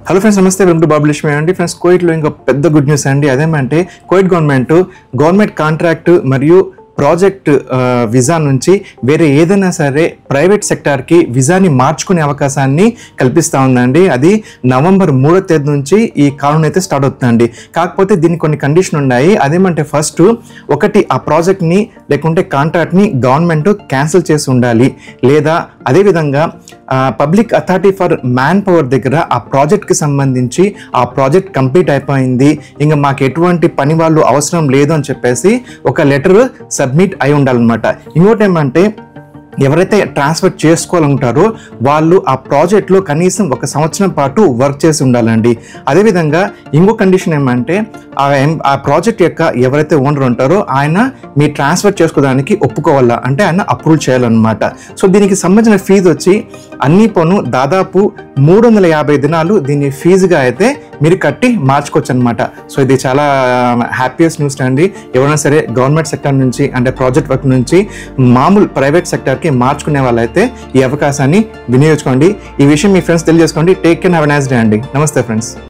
Hello friends, నమస్తే. Welcome to బాబులిష్మి అండి. Friends, కువైట్లో ఇంకా పెద్ద గుడ్ న్యూస్ అండి. అదేమంటే కువైట్ గవర్నమెంట్ కాంట్రాక్ట్ మరియు ప్రాజెక్ట్ వీసా నుంచి వేరే ఏదైనా సరే ప్రైవేట్ సెక్టార్కి వీసాని మార్చుకునే అవకాశాన్ని కల్పిస్తూ ఉందండి. అది నవంబర్ 3వ తేదీ నుంచి ఈ కాలం అయితే స్టార్ట్ అవుతుందండి. కాకపోతే దీనికి కొన్ని కండిషన్ ఉన్నాయి. అదేమంటే ఫస్ట్ ఒకటి, ఆ ప్రాజెక్ట్ని లేకుంటే కాంట్రాక్ట్ని గవర్నమెంట్ క్యాన్సిల్ చేసి ఉండాలి, లేదా అదేవిధంగా public authority for man power దగ్గర ఆ ప్రాజెక్ట్కి సంబంధించి ఆ ప్రాజెక్ట్ కంప్లీట్ అయిపోయింది, ఇంకా మాకు ఎటువంటి పని వాళ్ళు అవసరం లేదు అని చెప్పేసి ఒక లెటర్ సబ్మిట్ అయి ఉండాలన్నమాట. ఇంకోటి ఏమంటే ఎవరైతే ట్రాన్స్ఫర్ చేసుకోవాలంటారో వాళ్ళు ఆ ప్రాజెక్ట్లో కనీసం 1 సంవత్సరం పాటు వర్క్ చేసి ఉండాలండి. అదేవిధంగా ఇంకో కండిషన్ ఏమంటే ఆ ప్రాజెక్ట్ యొక్క ఎవరైతే ఓనర్ ఉంటారో ఆయన మీ ట్రాన్స్ఫర్ చేసుకోవడానికి ఒప్పుకోవాలా, అంటే ఆయన అప్రూవ్ చేయాలన్నమాట. సో దీనికి సంబంధించిన ఫీజు వచ్చి అన్ని పోను దాదాపు 350 దినాలు దీన్ని ఫీజుగా అయితే మీరు కట్టి మార్చుకోవచ్చు అనమాట. సో ఇది చాలా హ్యాపీయెస్ట్ న్యూస్ అండి. ఎవరైనా సరే గవర్నమెంట్ సెక్టర్ నుంచి అంటే ప్రాజెక్ట్ వర్క్ నుంచి మామూలు ప్రైవేట్ సెక్టర్కి మార్చుకునే వాళ్ళైతే ఈ అవకాశాన్ని వినియోగించుకోండి. ఈ విషయం మీ ఫ్రెండ్స్ తెలియజేసుకోండి. Take care, have a nice day అండి. నమస్తే ఫ్రెండ్స్.